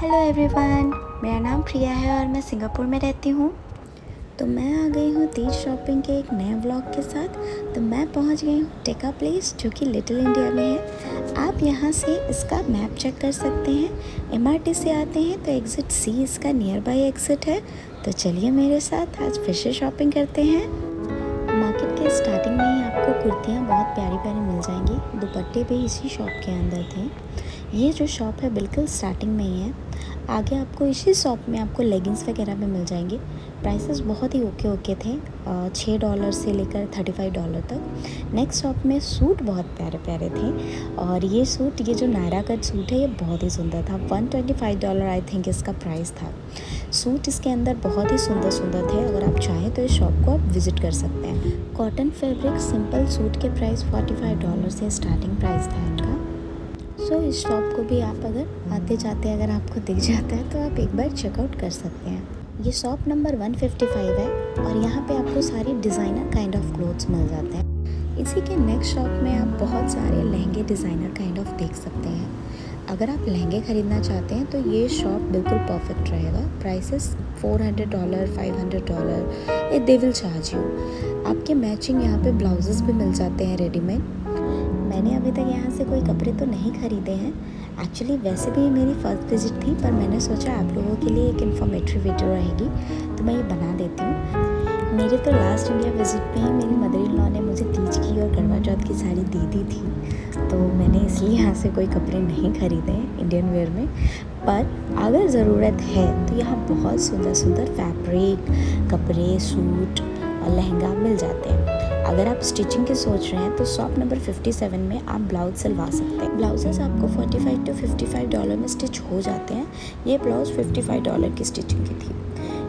Hello everyone, मेरा नाम प्रिया है और मैं सिंगापुर में रहती हूँ। तो मैं आ गई हूँ तीज शॉपिंग के एक नए व्लॉग के साथ। तो मैं पहुँच गई हूँ टेका प्लेस, जो कि लिटिल इंडिया में है। आप यहाँ से इसका मैप चेक कर सकते हैं। एमआरटी से आते हैं तो एग्ज़िट सी इसका नियर बाई एग्ज़िट है। तो चलिए मेरे साथ आज फिर से शॉपिंग करते हैं। मार्केट के स्टार्टिंग में ही आपको कुर्तियाँ बहुत प्यारी प्यारी मिल जाएंगी। दुपट्टे भी इसी शॉप के अंदर थे। ये जो शॉप है बिल्कुल स्टार्टिंग में ही है। आगे आपको इसी शॉप में आपको लेगिंग्स वगैरह भी मिल जाएंगे। प्राइसेस बहुत ही ओके थे, $6 से लेकर $35 तक। नेक्स्ट शॉप में सूट बहुत प्यारे प्यारे थे। और ये जो नायरा कट सूट है, ये बहुत ही सुंदर था। $125 आई थिंक इसका प्राइस था। सूट इसके अंदर बहुत ही सुंदर सुंदर थे। अगर आप चाहें तो इस शॉप को आप विज़िट कर सकते हैं। कॉटन फैब्रिक सिंपल सूट के प्राइस $45 से स्टार्टिंग प्राइस था इनका। इस शॉप को भी आप अगर आते जाते अगर आपको दिख जाता है तो आप एक बार चेकआउट कर सकते हैं। ये शॉप नंबर 155 है और यहाँ पे आपको सारी डिज़ाइनर काइंड ऑफ क्लोथ्स मिल जाते हैं। इसी के नेक्स्ट शॉप में आप बहुत सारे लहंगे डिज़ाइनर काइंड ऑफ देख सकते हैं। अगर आप लहंगे ख़रीदना चाहते हैं तो ये शॉप बिल्कुल परफेक्ट रहेगा। Prices $400, $500 they will charge you. आपके मैचिंग यहाँ पे ब्लाउजेस भी मिल जाते हैं रेडीमेड। मैंने अभी तक यहाँ से कोई कपड़े तो नहीं ख़रीदे हैं। एक्चुअली वैसे भी मेरी फर्स्ट विज़िट थी, पर मैंने सोचा आप लोगों के लिए एक इन्फॉर्मेटिव वीडियो रहेगी तो मैं ये बना देती हूँ। मेरे तो लास्ट इंडिया विज़िट पे ही मेरी मदर इन लॉ ने मुझे तीज की और करवा चौथ की साड़ी दे दी थी। तो मैंने इसलिए यहाँ से कोई कपड़े नहीं ख़रीदे हैं इंडियन वेयर में। पर अगर ज़रूरत है तो यहाँ बहुत सुंदर सुंदर फैब्रिक, कपड़े, सूट और लहंगा मिल जाते हैं। अगर आप स्टिचिंग की सोच रहे हैं तो शॉप नंबर 57 में आप ब्लाउज सिलवा सकते हैं। ब्लाउजेस आपको $45 to $55 में स्टिच हो जाते हैं। ये ब्लाउज़ $55 की स्टिचिंग की थी।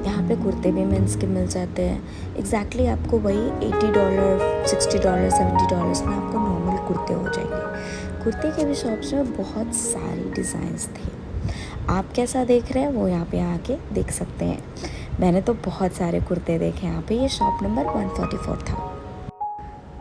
यहाँ पे कुर्ते भी मेंस के मिल जाते हैं। एग्जैक्टली आपको वही $80, $60, $70 में आपको नॉर्मल कुर्ते हो जाएंगे। कुर्ते के भी शॉप्स में बहुत सारी डिज़ाइंस थे। आप कैसा देख रहे हैं वो यहाँ पे आके देख सकते हैं। मैंने तो बहुत सारे कुर्ते देखे यहाँ पे। ये शॉप नंबर 144 था।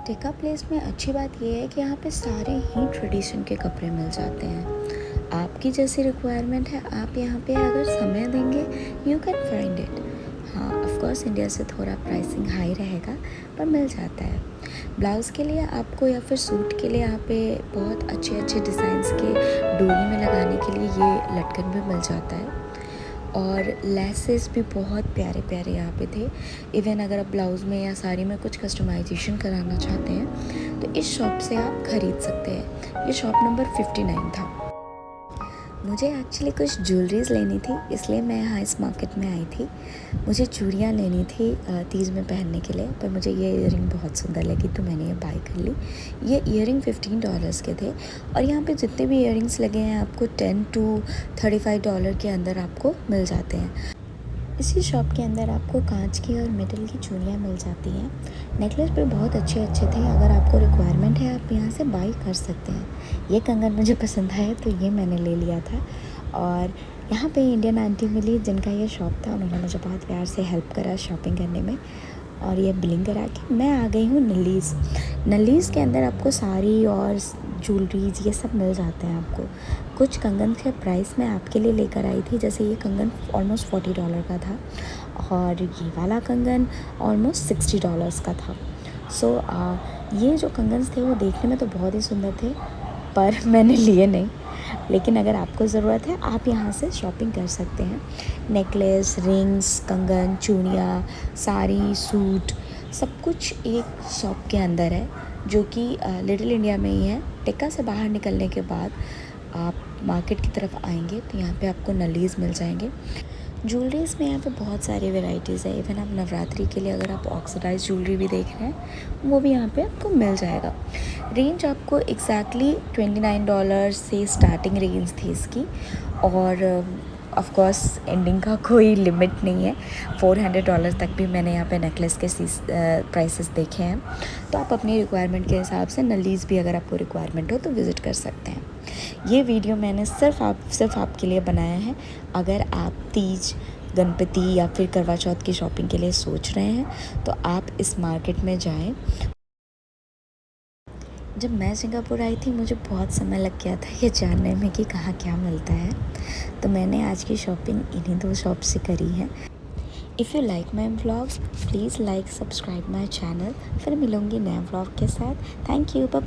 टेका प्लेस में अच्छी बात यह है कि यहाँ पे सारे ही ट्रेडिशन के कपड़े मिल जाते हैं। आपकी जैसी रिक्वायरमेंट है, आप यहाँ पे अगर समय देंगे यू कैन फाइंड इट। हाँ, ऑफ कोर्स इंडिया से थोड़ा प्राइसिंग हाई रहेगा, पर मिल जाता है। ब्लाउज़ के लिए आपको या फिर सूट के लिए यहाँ पे बहुत अच्छे अच्छे डिज़ाइंस के डोरी में लगाने के लिए ये लटकन भी मिल जाता है। और लेसेस भी बहुत प्यारे प्यारे यहाँ पे थे। इवन अगर आप ब्लाउज़ में या साड़ी में कुछ कस्टमाइजेशन कराना चाहते हैं तो इस शॉप से आप ख़रीद सकते हैं। ये शॉप नंबर 59 था। मुझे एक्चुअली कुछ ज्वेलरीज लेनी थी, इसलिए मैं यहाँ इस मार्केट में आई थी। मुझे चूड़ियाँ लेनी थी तीज में पहनने के लिए, पर मुझे ये ईयरिंग बहुत सुंदर लगी तो मैंने ये बाय कर ली। ये ईयरिंग $15 के थे और यहाँ पे जितने भी ईयरिंग्स लगे हैं आपको $10 to $35 के अंदर आपको मिल जाते हैं। इसी शॉप के अंदर आपको कांच की और मेटल की चूड़ियाँ मिल जाती हैं। नेकलेस भी बहुत अच्छे अच्छे थे। अगर आपको रिक्वायरमेंट है आप यहाँ से बाई कर सकते हैं। ये कंगन मुझे पसंद आया तो ये मैंने ले लिया था। और यहाँ पे इंडियन आंटी मिली जिनका ये शॉप था। उन्होंने मुझे बहुत प्यार से हेल्प करा शॉपिंग करने में और ये बिलिंग करा के मैं आ गई हूँ नलीज़ के अंदर आपको साड़ी और ज्वेलरीज ये सब मिल जाते हैं। आपको कुछ कंगन के प्राइस मैं आपके लिए लेकर आई थी। जैसे ये कंगन ऑलमोस्ट $40 का था और ये वाला कंगन ऑलमोस्ट $60 का था। ये जो कंगन्स थे वो देखने में तो बहुत ही सुंदर थे, पर मैंने लिए नहीं। लेकिन अगर आपको ज़रूरत है आप यहाँ से शॉपिंग कर सकते हैं। नेकलेस, रिंग्स, कंगन, चूड़ियाँ, साड़ी, सूट सब कुछ एक शॉप के अंदर है, जो कि लिटिल इंडिया में ही है। टेका से बाहर निकलने के बाद आप मार्केट की तरफ आएंगे तो यहाँ पे आपको नलीज़ मिल जाएंगे। ज्वेलरीज़ में यहाँ पे बहुत सारी वेराइटीज़ है। इवन आप नवरात्रि के लिए अगर आप ऑक्सीडाइज ज्वेलरी भी देख रहे हैं वो भी यहाँ पे आपको मिल जाएगा। रेंज आपको एग्जैक्टली $29 से स्टार्टिंग रेंज थी इसकी। और ऑफ कोर्स एंडिंग का कोई लिमिट नहीं है। $400 तक भी मैंने यहाँ पे नेकलेस के प्राइसेस देखे हैं। तो आप अपनी रिक्वायरमेंट के हिसाब से नलीज़ भी अगर आपको रिक्वायरमेंट हो तो विज़िट कर सकते हैं। ये वीडियो मैंने सिर्फ आपके लिए बनाया है। अगर आप तीज, गणपति या फिर करवा चौथ की शॉपिंग के लिए सोच रहे हैं तो आप इस मार्केट में जाएं। जब मैं सिंगापुर आई थी मुझे बहुत समय लग गया था ये जानने में कि कहाँ क्या मिलता है, तो मैंने आज की शॉपिंग इन्हीं 2 शॉप से करी है। If you like my vlog please like subscribe my channel. फिर मिलूँगी नए व्लॉग के साथ। Thank you, bye bye.